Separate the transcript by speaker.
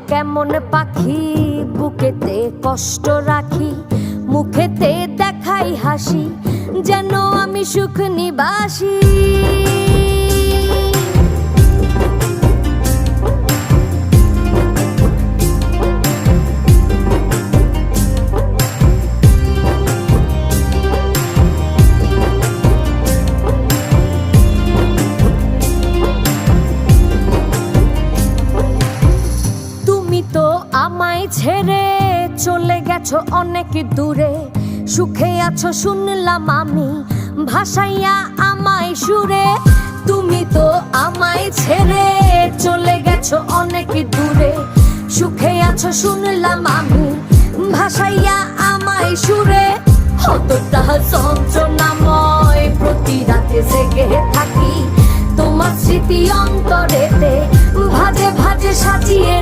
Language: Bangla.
Speaker 1: কেমন পাখি, বুকেতে কষ্ট রাখি, মুখেতে দেখাই হাসি, যেন আমি সুখ নিবাসী। আমায় ছেড়ে চলে গেছো অনেক দূরে, সুখে আছো শুনলাম আমি, ভাসাইয়া আমায় সুরে। তুমি তো আমায় ছেড়ে চলে গেছো অনেক দূরে, সুখে আছো শুনলাম আমি, ভাসাইয়া আমায় সুরে। কতটা যন্ত্রণাময় প্রতি রাতে জেগে থাকি, তোমার স্মৃতি অন্তরেতে ভাজে ভাজে সাজিয়ে